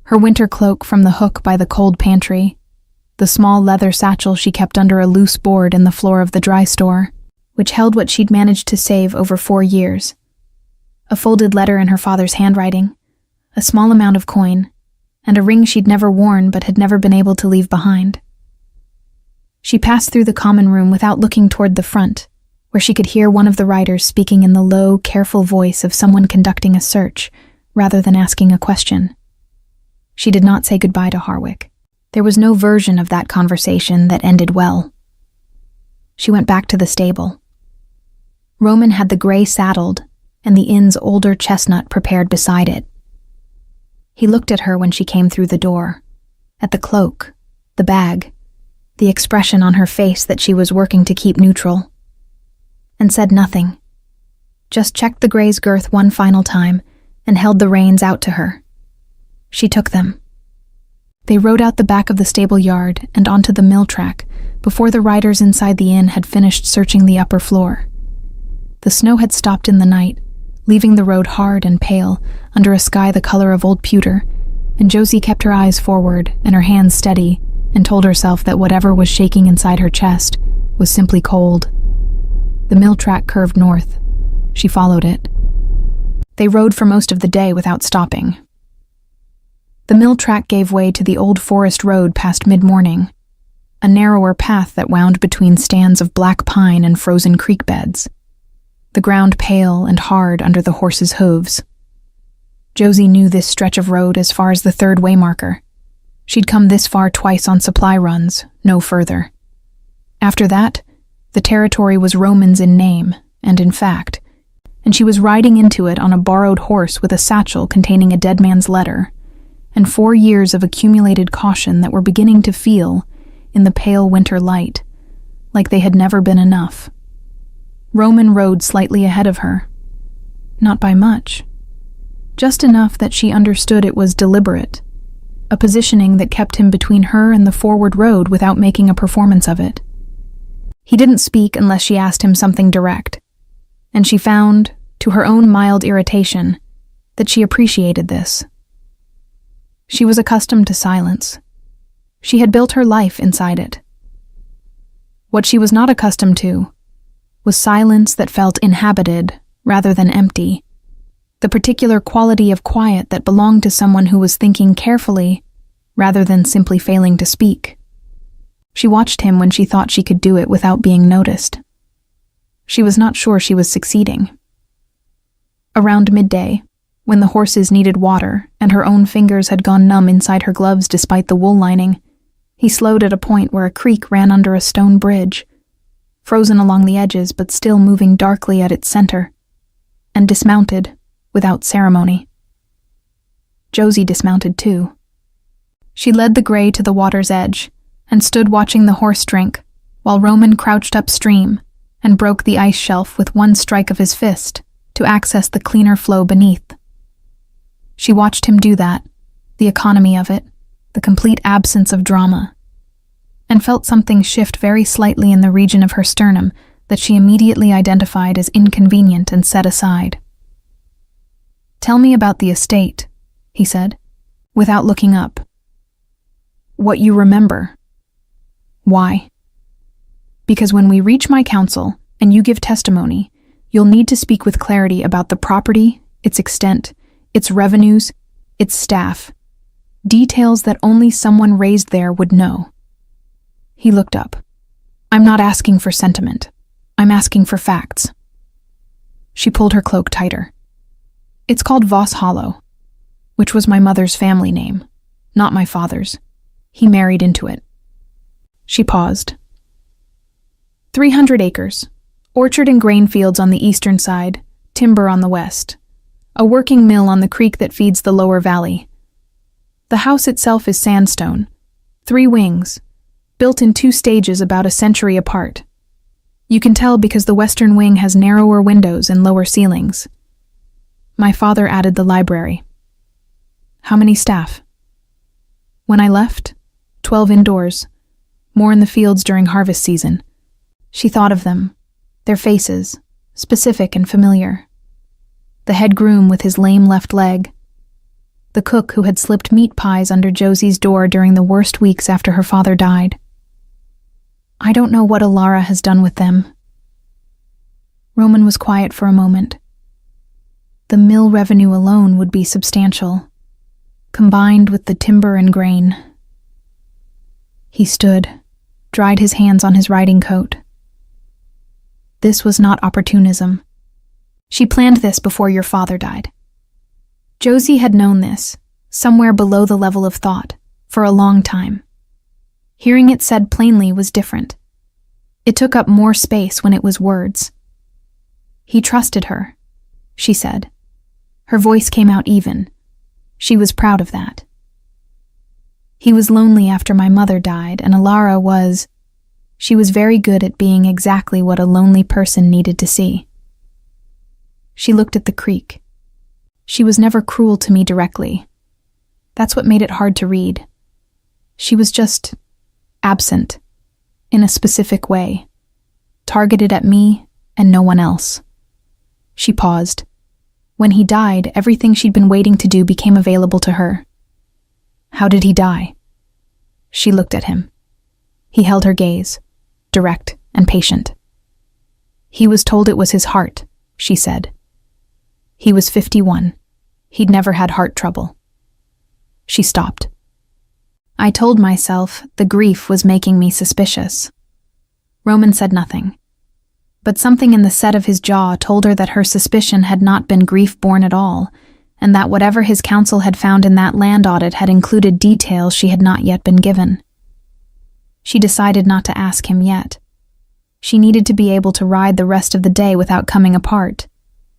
Her winter cloak from the hook by the cold pantry, the small leather satchel she kept under a loose board in the floor of the dry store, which held what she'd managed to save over 4 years. A folded letter in her father's handwriting, a small amount of coin, and a ring she'd never worn but had never been able to leave behind. She passed through the common room without looking toward the front, where she could hear one of the riders speaking in the low, careful voice of someone conducting a search, rather than asking a question. She did not say goodbye to Harwick. There was no version of that conversation that ended well. She went back to the stable. Roman had the gray saddled, and the inn's older chestnut prepared beside it. He looked at her when she came through the door, at the cloak, the bag, the expression on her face that she was working to keep neutral, and said nothing. Just checked the gray's girth one final time and held the reins out to her. She took them. They rode out the back of the stable yard and onto the mill track before the riders inside the inn had finished searching the upper floor. The snow had stopped in the night, leaving the road hard and pale under a sky the color of old pewter, and Josie kept her eyes forward and her hands steady and told herself that whatever was shaking inside her chest was simply cold. The mill track curved north. She followed it. They rode for most of the day without stopping. The mill track gave way to the old forest road past mid-morning, a narrower path that wound between stands of black pine and frozen creek beds, the ground pale and hard under the horses' hooves. Josie knew this stretch of road as far as the 3rd waymarker. She'd come this far twice on supply runs, no further. After that, the territory was Roman's in name and in fact, and she was riding into it on a borrowed horse with a satchel containing a dead man's letter, and 4 years of accumulated caution that were beginning to feel, in the pale winter light, like they had never been enough. Roman rode slightly ahead of her. Not by much. Just enough that she understood it was deliberate, a positioning that kept him between her and the forward road without making a performance of it. He didn't speak unless she asked him something direct, and she found, to her own mild irritation, that she appreciated this. She was accustomed to silence. She had built her life inside it. What she was not accustomed to was silence that felt inhabited rather than empty, the particular quality of quiet that belonged to someone who was thinking carefully rather than simply failing to speak. She watched him when she thought she could do it without being noticed. She was not sure she was succeeding. Around midday, when the horses needed water and her own fingers had gone numb inside her gloves despite the wool lining, he slowed at a point where a creek ran under a stone bridge, frozen along the edges but still moving darkly at its center. and dismounted, without ceremony. Josie dismounted too. She led the gray to the water's edge and stood watching the horse drink, while Roman crouched upstream and broke the ice shelf with one strike of his fist to access the cleaner flow beneath. She watched him do that, the economy of it, the complete absence of drama, and felt something shift very slightly in the region of her sternum that she immediately identified as inconvenient and set aside. "Tell me about the estate," he said, without looking up. "What you remember." "Why?" "Because when we reach my council and you give testimony, you'll need to speak with clarity about the property, its extent, its revenues, its staff, details that only someone raised there would know." He looked up. "I'm not asking for sentiment. I'm asking for facts." She pulled her cloak tighter. "It's called Voss Hollow, which was my mother's family name, not my father's. He married into it." She paused. 300 acres, orchard and grain fields on the eastern side, timber on the west, a working mill on the creek that feeds the lower valley. The house itself is sandstone, 3 wings, built in 2 stages about a century apart. You can tell because the western wing has narrower windows and lower ceilings. My father added the library. "How many staff?" "When I left, 12 indoors, more in the fields during harvest season." She thought of them, their faces, specific and familiar. The head groom with his lame left leg. The cook who had slipped meat pies under Josie's door during the worst weeks after her father died. "I don't know what Alara has done with them." Roman was quiet for a moment. The mill revenue alone would be substantial, combined with the timber and grain. He stood, dried his hands on his riding coat. This was not opportunism. She planned this before your father died. Josie had known this, somewhere below the level of thought, for a long time. Hearing it said plainly was different. It took up more space when it was words. "He trusted her," she said. Her voice came out even. She was proud of that. "He was lonely after my mother died, and Alara was... She was very good at being exactly what a lonely person needed to see." She looked at the creek. "She was never cruel to me directly. That's what made it hard to read. She was just absent, in a specific way, targeted at me and no one else." She paused. When he died, everything she'd been waiting to do became available to her. "How did he die?" She looked at him. He held her gaze, direct and patient. "He was told it was his heart," she said. "He was 51. He'd never had heart trouble." She stopped. "I told myself the grief was making me suspicious." Roman said nothing, but something in the set of his jaw told her that her suspicion had not been grief-born at all, and that whatever his counsel had found in that land audit had included details she had not yet been given. She decided not to ask him yet. She needed to be able to ride the rest of the day without coming apart,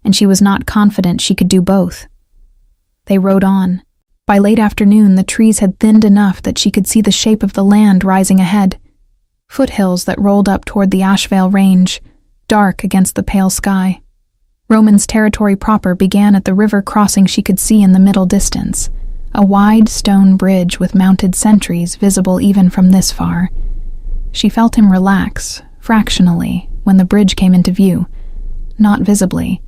and she was not confident she could do both. They rode on. By late afternoon, the trees had thinned enough that she could see the shape of the land rising ahead, foothills that rolled up toward the Ashvale Range, dark against the pale sky. Roman's territory proper began at the river crossing she could see in the middle distance, a wide stone bridge with mounted sentries visible even from this far. She felt him relax, fractionally, when the bridge came into view. Not visibly.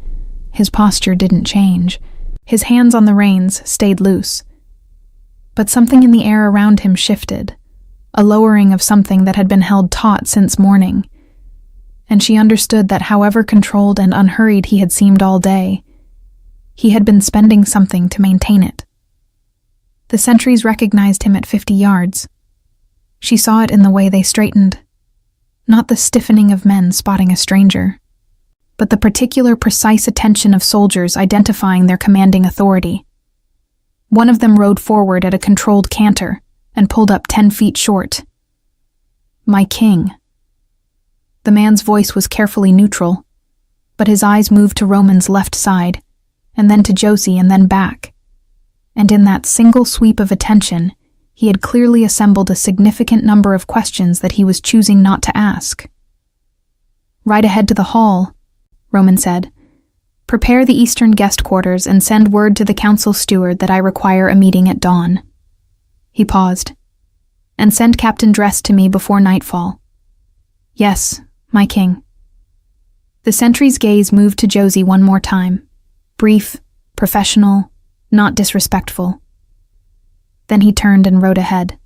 His posture didn't change. His hands on the reins stayed loose. But something in the air around him shifted, a lowering of something that had been held taut since morning. And she understood that however controlled and unhurried he had seemed all day, he had been spending something to maintain it. The sentries recognized him at 50 yards. She saw it in the way they straightened. Not the stiffening of men spotting a stranger, but the particular precise attention of soldiers identifying their commanding authority. One of them rode forward at a controlled canter and pulled up 10 feet short. "My king." The man's voice was carefully neutral. but his eyes moved to Roman's left side, and then to Josie and then back. And in that single sweep of attention, he had clearly assembled a significant number of questions that he was choosing not to ask. "Right ahead to the hall," Roman said. "Prepare the eastern guest quarters and send word to the council steward that I require a meeting at dawn." He paused. "And send Captain Dress to me before nightfall." "Yes, my king." The sentry's gaze moved to Josie one more time. Brief, professional, not disrespectful. Then he turned and rode ahead.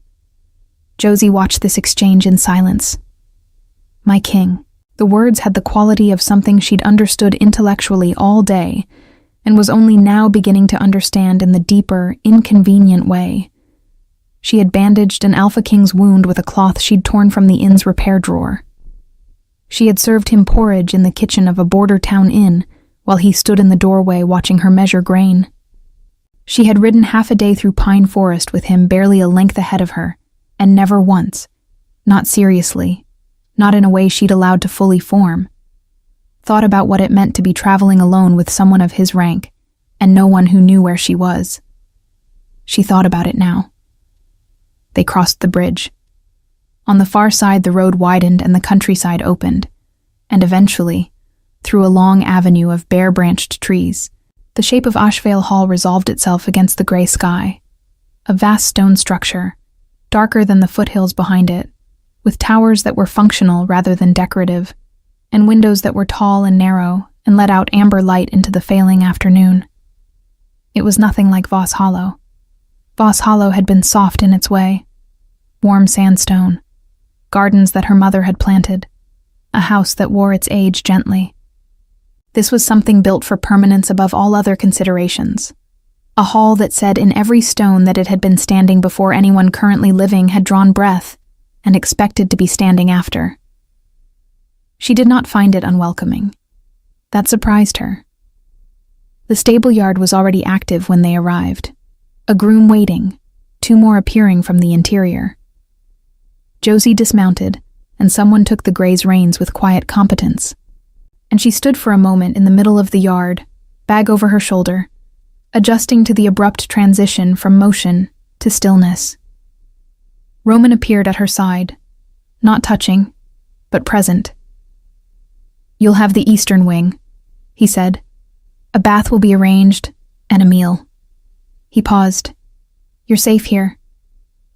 Josie watched this exchange in silence. "My king." The words had the quality of something she'd understood intellectually all day, and was only now beginning to understand in the deeper, inconvenient way. She had bandaged an Alpha King's wound with a cloth she'd torn from the inn's repair drawer. She had served him porridge in the kitchen of a border town inn, while he stood in the doorway watching her measure grain. She had ridden half a day through pine forest with him barely a length ahead of her, and never once, not seriously, not in a way she'd allowed to fully form, thought about what it meant to be traveling alone with someone of his rank, and no one who knew where she was. She thought about it now. They crossed the bridge. On the far side, the road widened and the countryside opened, and eventually, through a long avenue of bare-branched trees, the shape of Ashvale Hall resolved itself against the gray sky. A vast stone structure, darker than the foothills behind it, with towers that were functional rather than decorative, and windows that were tall and narrow and let out amber light into the failing afternoon. It was nothing like Voss Hollow. Voss Hollow had been soft in its way. Warm sandstone, gardens that her mother had planted, a house that wore its age gently. This was something built for permanence above all other considerations. A hall that said in every stone that it had been standing before anyone currently living had drawn breath and expected to be standing after. She did not find it unwelcoming. That surprised her. The stable yard was already active when they arrived. A groom waiting, two more appearing from the interior. Josie dismounted, and someone took the gray's reins with quiet competence. And she stood for a moment in the middle of the yard, bag over her shoulder, adjusting to the abrupt transition from motion to stillness. Roman appeared at her side, not touching, but present. "You'll have the eastern wing," he said. "A bath will be arranged, and a meal." He paused. "You're safe here.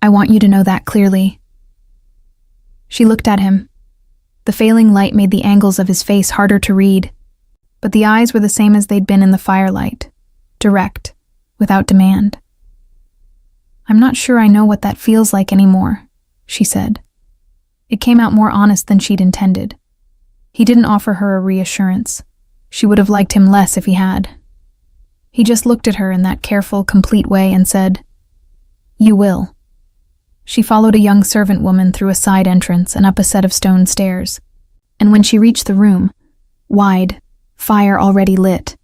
I want you to know that clearly." She looked at him. The failing light made the angles of his face harder to read, but the eyes were the same as they'd been in the firelight, direct, without demand. "I'm not sure I know what that feels like anymore," she said. It came out more honest than she'd intended. He didn't offer her a reassurance. She would have liked him less if he had. He just looked at her in that careful, complete way and said, "You will." She followed a young servant woman through a side entrance and up a set of stone stairs, and when she reached the room, wide, fire already lit,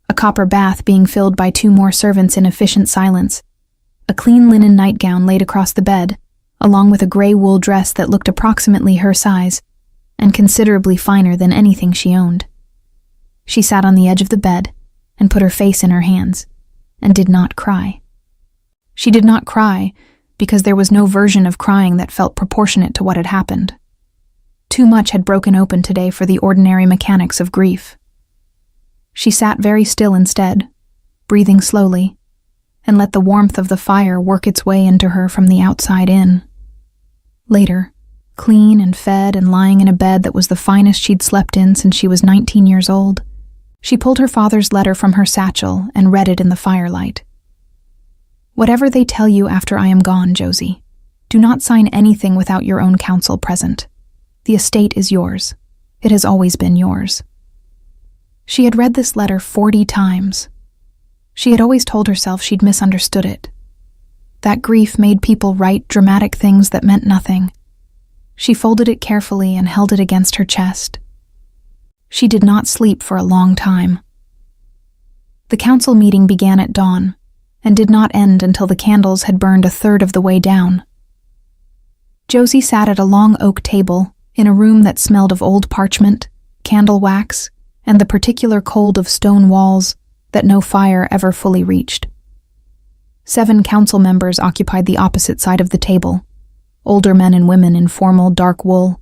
a copper bath being filled by two more servants in efficient silence, a clean linen nightgown laid across the bed, along with a gray wool dress that looked approximately her size, and considerably finer than anything she owned. She sat on the edge of the bed and put her face in her hands, and did not cry. She did not cry because there was no version of crying that felt proportionate to what had happened. Too much had broken open today for the ordinary mechanics of grief. She sat very still instead, breathing slowly, and let the warmth of the fire work its way into her from the outside in. Later, clean and fed and lying in a bed that was the finest she'd slept in since she was 19 years old, she pulled her father's letter from her satchel and read it in the firelight. "Whatever they tell you after I am gone, Josie, do not sign anything without your own counsel present. The estate is yours. It has always been yours." She had read this letter 40 times. She had always told herself she'd misunderstood it. That grief made people write dramatic things that meant nothing. She folded it carefully and held it against her chest. She did not sleep for a long time. The council meeting began at dawn, and did not end until the candles had burned a third of the way down. Josie sat at a long oak table in a room that smelled of old parchment, candle wax, and the particular cold of stone walls that no fire ever fully reached. 7 council members occupied the opposite side of the table, older men and women in formal dark wool,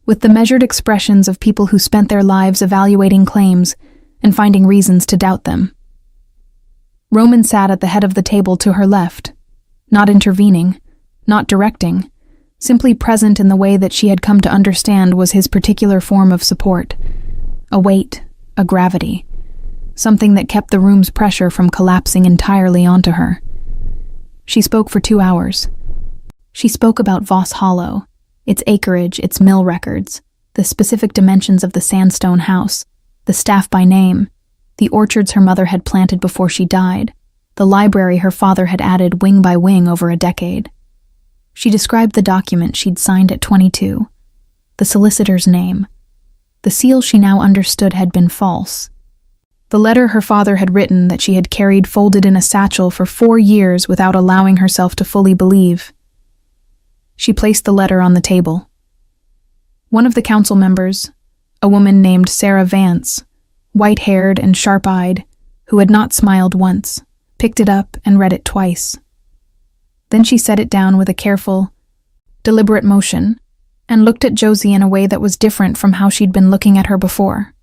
with the measured expressions of people who spent their lives evaluating claims and finding reasons to doubt them. Roman sat at the head of the table to her left, not intervening, not directing, simply present in the way that she had come to understand was his particular form of support, a weight, a gravity, something that kept the room's pressure from collapsing entirely onto her. She spoke for 2 hours. She spoke about Voss Hollow, its acreage, its mill records, the specific dimensions of the sandstone house, the staff by name, the orchards her mother had planted before she died, the library her father had added wing by wing over a decade. She described the document she'd signed at 22, the solicitor's name. The seal she now understood had been false. The letter her father had written that she had carried folded in a satchel for 4 years without allowing herself to fully believe. She placed the letter on the table. One of the council members, a woman named Sarah Vance, white-haired and sharp-eyed, who had not smiled once, picked it up and read it twice. Then she set it down with a careful, deliberate motion and looked at Josie in a way that was different from how she'd been looking at her before.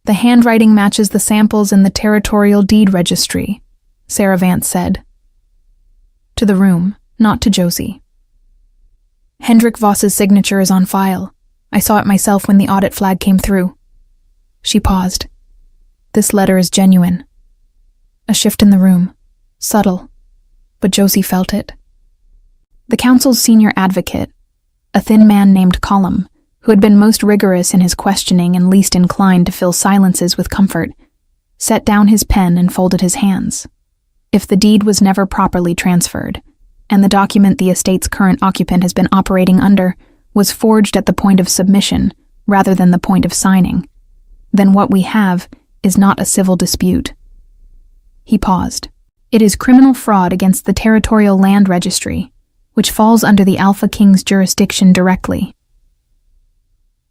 "The handwriting matches the samples in the territorial deed registry," Sarah Vance said. To the room, not to Josie. "Hendrik Voss's signature is on file. I saw it myself when the audit flag came through." She paused. "This letter is genuine." A shift in the room, subtle, but Josie felt it. The council's senior advocate, a thin man named Colum, who had been most rigorous in his questioning and least inclined to fill silences with comfort, set down his pen and folded his hands. If the deed was never properly transferred, and the document the estate's current occupant has been operating under was forged at the point of submission rather than the point of signing, then what we have is not a civil dispute. He paused. It is criminal fraud against the territorial land registry, which falls under the Alpha King's jurisdiction directly.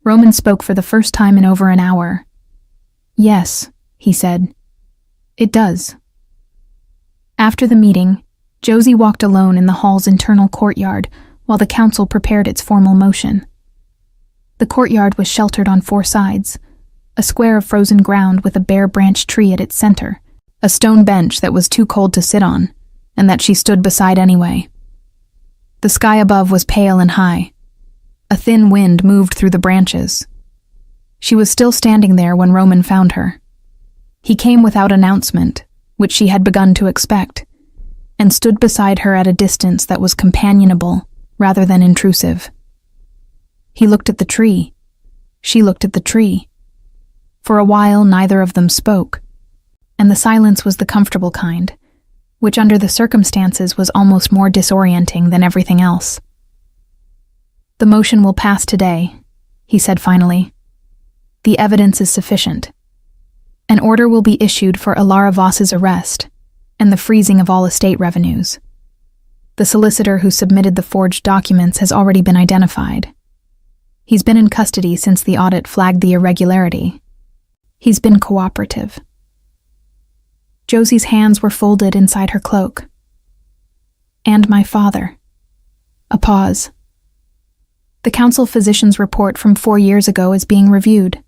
Roman spoke for the first time in over an hour. "Yes," he said. "It does." After the meeting, Josie walked alone in the hall's internal courtyard while the council prepared its formal motion. The courtyard was sheltered on 4 sides, a square of frozen ground with a bare branch tree at its center, a stone bench that was too cold to sit on, and that she stood beside anyway. The sky above was pale and high. A thin wind moved through the branches. She was still standing there when Roman found her. He came without announcement, which she had begun to expect, and stood beside her at a distance that was companionable rather than intrusive. He looked at the tree. She looked at the tree. For a while, neither of them spoke, and the silence was the comfortable kind, which under the circumstances was almost more disorienting than everything else. "The motion will pass today," he said finally. "The evidence is sufficient. An order will be issued for Alara Voss's arrest and the freezing of all estate revenues. The solicitor who submitted the forged documents has already been identified. He's been in custody since the audit flagged the irregularity. He's been cooperative." Josie's hands were folded inside her cloak. "And my father." A pause. "The council physician's report from 4 years ago is being reviewed.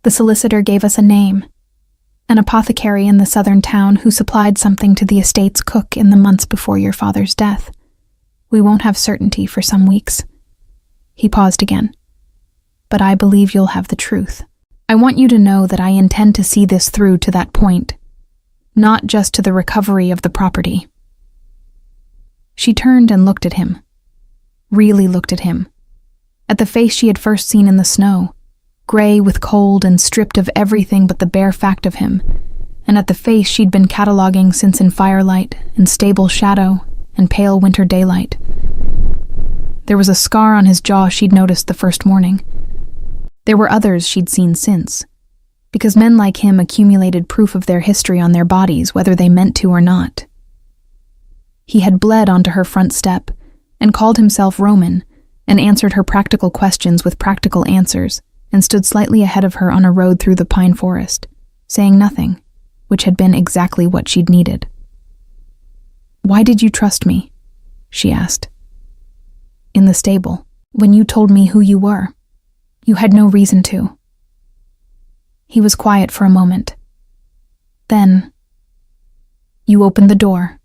The solicitor gave us a name, an apothecary in the southern town who supplied something to the estate's cook in the months before your father's death. We won't have certainty for some weeks." He paused again. "But I believe you'll have the truth. I want you to know that I intend to see this through to that point, not just to the recovery of the property." She turned and looked at him. Really looked at him. At the face she had first seen in the snow, gray with cold and stripped of everything but the bare fact of him, and at the face she'd been cataloging since in firelight and stable shadow and pale winter daylight. There was a scar on his jaw she'd noticed the first morning. There were others she'd seen since, because men like him accumulated proof of their history on their bodies whether they meant to or not. He had bled onto her front step and called himself Roman and answered her practical questions with practical answers and stood slightly ahead of her on a road through the pine forest, saying nothing, which had been exactly what she'd needed. "Why did you trust me?" she asked. "In the stable, when you told me who you were. You had no reason to." He was quiet for a moment. Then, "You opened the door."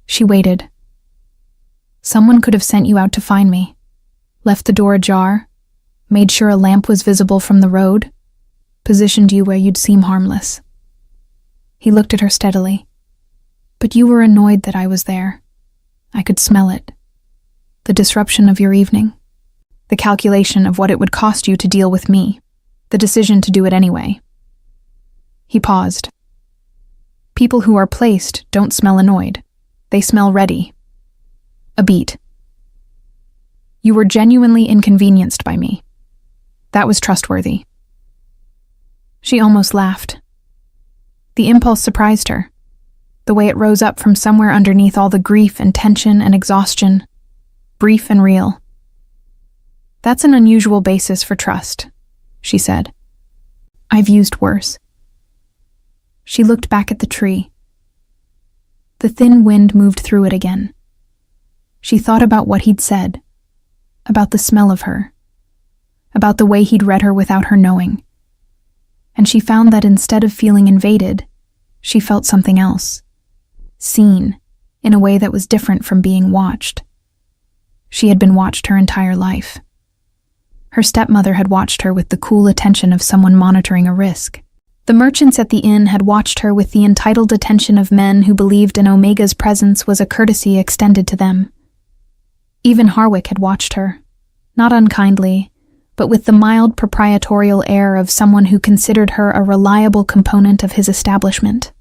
She waited. "Someone could have sent you out to find me, left the door ajar, made sure a lamp was visible from the road, positioned you where you'd seem harmless." He looked at her steadily. "But you were annoyed that I was there. I could smell it. The disruption of your evening. The calculation of what it would cost you to deal with me. The decision to do it anyway." He paused. "People who are placed don't smell annoyed. They smell ready." A beat. "You were genuinely inconvenienced by me. That was trustworthy." She almost laughed. The impulse surprised her, the way it rose up from somewhere underneath all the grief and tension and exhaustion, brief and real. "That's an unusual basis for trust," she said. "I've used worse." She looked back at the tree. The thin wind moved through it again. She thought about what he'd said, about the smell of her, about the way he'd read her without her knowing. And she found that instead of feeling invaded, she felt something else. Seen, in a way that was different from being watched. She had been watched her entire life. Her stepmother had watched her with the cool attention of someone monitoring a risk. The merchants at the inn had watched her with the entitled attention of men who believed an Omega's presence was a courtesy extended to them. Even Harwick had watched her, not unkindly, but with the mild proprietorial air of someone who considered her a reliable component of his establishment.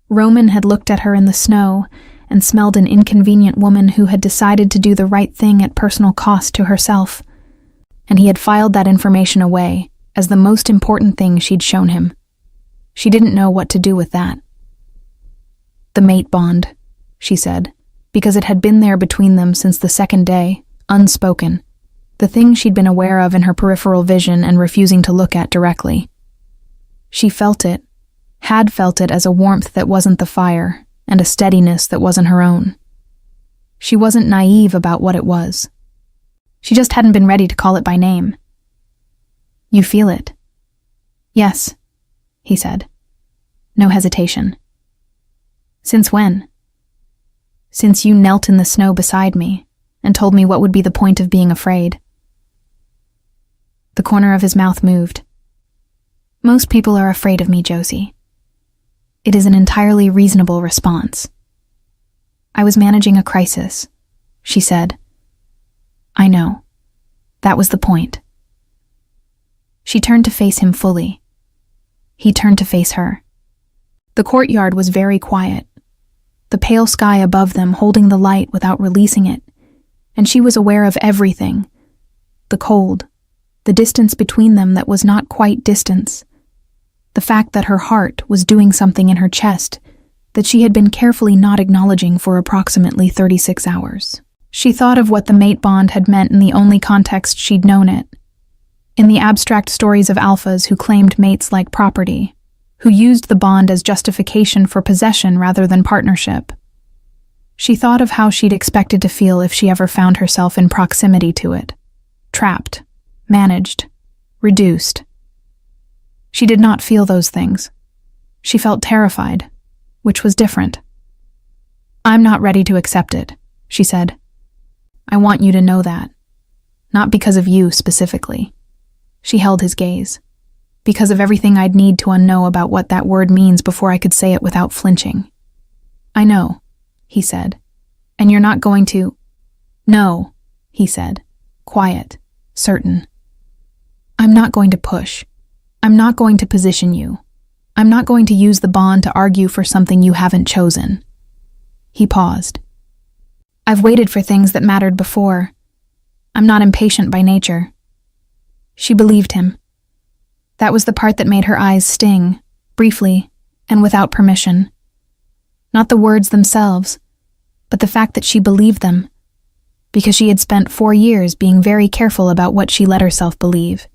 Roman had looked at her in the snow and smelled an inconvenient woman who had decided to do the right thing at personal cost to herself, and he had filed that information away as the most important thing she'd shown him. She didn't know what to do with that. "The mate bond," she said, because it had been there between them since the second day, unspoken, the thing she'd been aware of in her peripheral vision and refusing to look at directly. She felt it, had felt it as a warmth that wasn't the fire, and a steadiness that wasn't her own. She wasn't naive about what it was. She just hadn't been ready to call it by name. "You feel it?" "Yes," he said. No hesitation. "Since when?" "Since you knelt in the snow beside me and told me what would be the point of being afraid." The corner of his mouth moved. "Most people are afraid of me, Josie. It is an entirely reasonable response." "I was managing a crisis," she said. "I know. That was the point." She turned to face him fully. He turned to face her. The courtyard was very quiet, the pale sky above them holding the light without releasing it, and she was aware of everything. The cold, the distance between them that was not quite distance, the fact that her heart was doing something in her chest that she had been carefully not acknowledging for approximately 36 hours. She thought of what the mate bond had meant in the only context she'd known it. In the abstract stories of alphas who claimed mates like property, who used the bond as justification for possession rather than partnership. She thought of how she'd expected to feel if she ever found herself in proximity to it. Trapped, managed, reduced. She did not feel those things. She felt terrified, which was different. "I'm not ready to accept it," she said. "I want you to know that. Not because of you specifically." She held his gaze. "Because of everything I'd need to unknow about what that word means before I could say it without flinching." "I know," he said. "And you're not going to—" "No," he said, quiet, certain. "I'm not going to push. I'm not going to position you. I'm not going to use the bond to argue for something you haven't chosen." He paused. "I've waited for things that mattered before. I'm not impatient by nature." She believed him. That was the part that made her eyes sting, briefly, and without permission. Not the words themselves, but the fact that she believed them. because she had spent 4 years being very careful about what she let herself believe,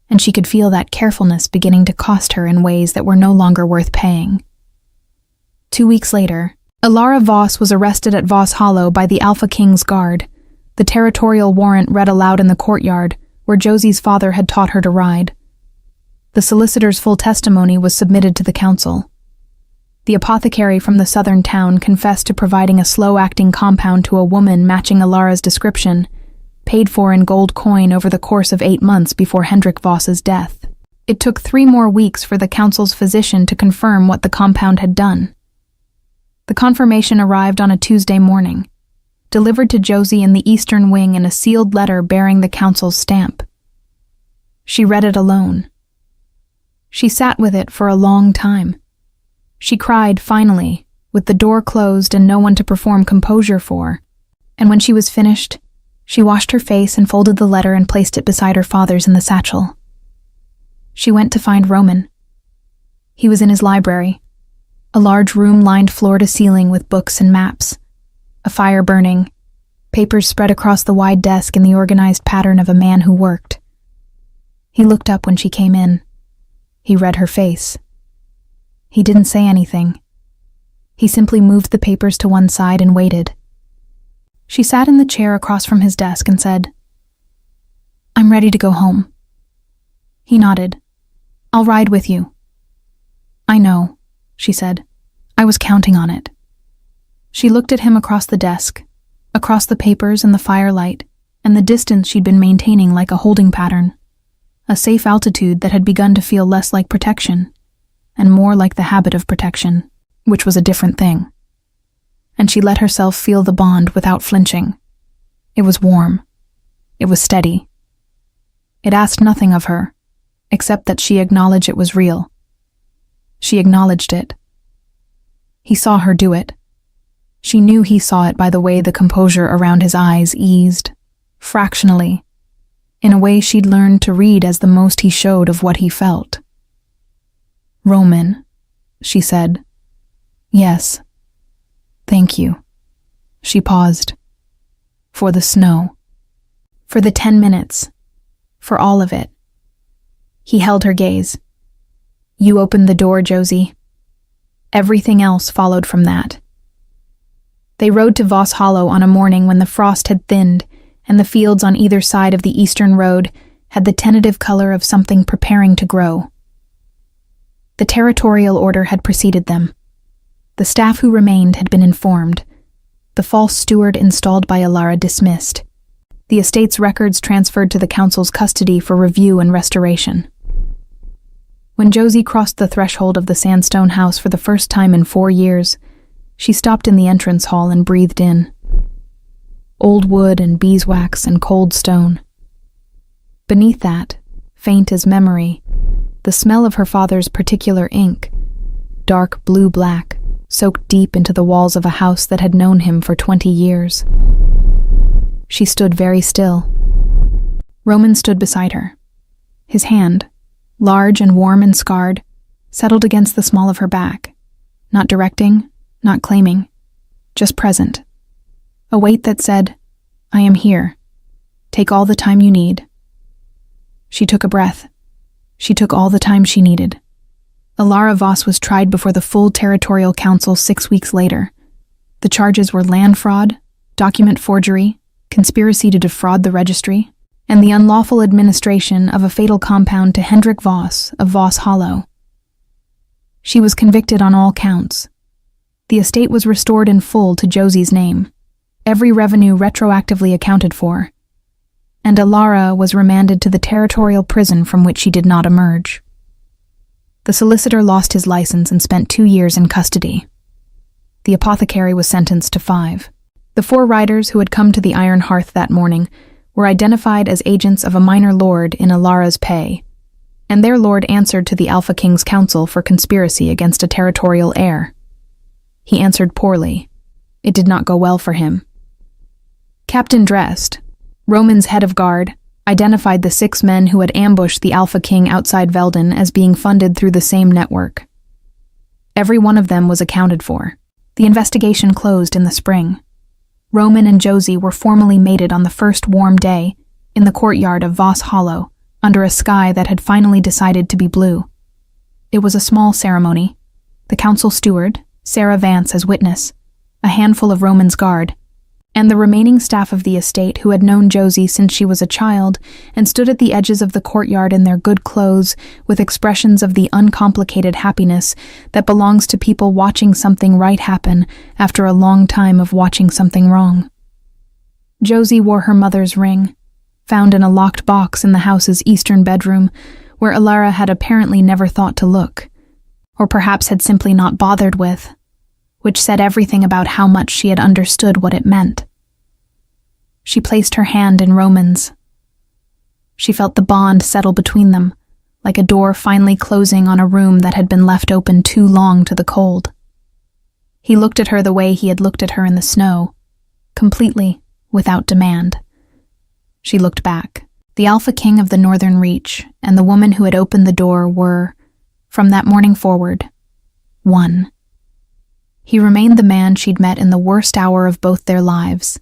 and she could feel that carefulness beginning to cost her in ways that were no longer worth paying. 2 weeks later, Alara Voss was arrested at Voss Hollow by the Alpha King's guard, the territorial warrant read aloud in the courtyard where Josie's father had taught her to ride. The solicitor's full testimony was submitted to the council. The apothecary from the southern town confessed to providing a slow-acting compound to a woman matching Alara's description, paid for in gold coin over the course of 8 months before Hendrik Voss's death. It took 3 more weeks for the council's physician to confirm what the compound had done. The confirmation arrived on a Tuesday morning, delivered to Josie in the eastern wing in a sealed letter bearing the council's stamp. She read it alone. She sat with it for a long time. She cried, finally, with the door closed and no one to perform composure for, and when she was finished, she washed her face and folded the letter and placed it beside her father's in the satchel. She went to find Roman. He was in his library, a large room lined floor to ceiling with books and maps, a fire burning, papers spread across the wide desk in the organized pattern of a man who worked. He looked up when she came in. He read her face. He didn't say anything. He simply moved the papers to one side and waited. She sat in the chair across from his desk and said, "I'm ready to go home." He nodded. "I'll ride with you." "I know," she said. "I was counting on it." She looked at him across the desk, across the papers and the firelight, and the distance she'd been maintaining like a holding pattern, a safe altitude that had begun to feel less like protection, and more like the habit of protection, which was a different thing. And she let herself feel the bond without flinching. It was warm. It was steady. It asked nothing of her, except that she acknowledge it was real. She acknowledged it. He saw her do it. She knew he saw it by the way the composure around his eyes eased, fractionally, in a way she'd learned to read as the most he showed of what he felt. "Roman," she said. "Yes. Thank you." She paused. For the snow. For the 10 minutes. For all of it. He held her gaze. "You opened the door, Josie." Everything else followed from that. They rode to Voss Hollow on a morning when the frost had thinned and the fields on either side of the eastern road had the tentative color of something preparing to grow. The territorial order had preceded them. The staff who remained had been informed. The false steward installed by Alara dismissed. The estate's records transferred to the council's custody for review and restoration. When Josie crossed the threshold of the sandstone house for the first time in 4 years, she stopped in the entrance hall and breathed in. Old wood and beeswax and cold stone. Beneath that, faint as memory, the smell of her father's particular ink, dark blue-black, soaked deep into the walls of a house that had known him for 20 years. She stood very still. Roman stood beside her. His hand, large and warm and scarred, settled against the small of her back, not directing, not claiming, just present. A weight that said, "I am here. Take all the time you need." She took a breath. She took all the time she needed. Alara Voss was tried before the full territorial council 6 weeks later. The charges were land fraud, document forgery, conspiracy to defraud the registry, and the unlawful administration of a fatal compound to Hendrik Voss of Voss Hollow. She was convicted on all counts. The estate was restored in full to Josie's name, every revenue retroactively accounted for, and Alara was remanded to the territorial prison from which she did not emerge. The solicitor lost his license and spent 2 years in custody. The apothecary was sentenced to 5. The 4 riders who had come to the Iron Hearth that morning were identified as agents of a minor lord in Alara's pay, and their lord answered to the Alpha King's council for conspiracy against a territorial heir. He answered poorly. It did not go well for him. Captain Drest, Roman's head of guard, identified the 6 men who had ambushed the Alpha King outside Veldon as being funded through the same network. Every one of them was accounted for. The investigation closed in the spring. Roman and Josie were formally mated on the first warm day in the courtyard of Voss Hollow, under a sky that had finally decided to be blue. It was a small ceremony. The council steward, Sarah Vance as witness, a handful of Roman's guard, and the remaining staff of the estate who had known Josie since she was a child and stood at the edges of the courtyard in their good clothes with expressions of the uncomplicated happiness that belongs to people watching something right happen after a long time of watching something wrong. Josie wore her mother's ring, found in a locked box in the house's eastern bedroom, where Alara had apparently never thought to look, or perhaps had simply not bothered with, which said everything about how much she had understood what it meant. She placed her hand in Roman's. She felt the bond settle between them, like a door finally closing on a room that had been left open too long to the cold. He looked at her the way he had looked at her in the snow, completely, without demand. She looked back. The Alpha King of the Northern Reach and the woman who had opened the door were, from that morning forward, one. He remained the man she'd met in the worst hour of both their lives,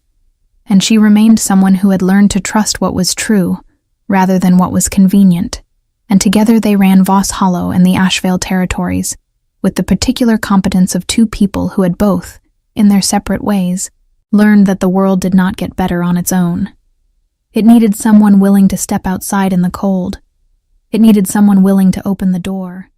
and she remained someone who had learned to trust what was true rather than what was convenient, and together they ran Voss Hollow and the Ashvale territories with the particular competence of two people who had both, in their separate ways, learned that the world did not get better on its own. It needed someone willing to step outside in the cold. It needed someone willing to open the door.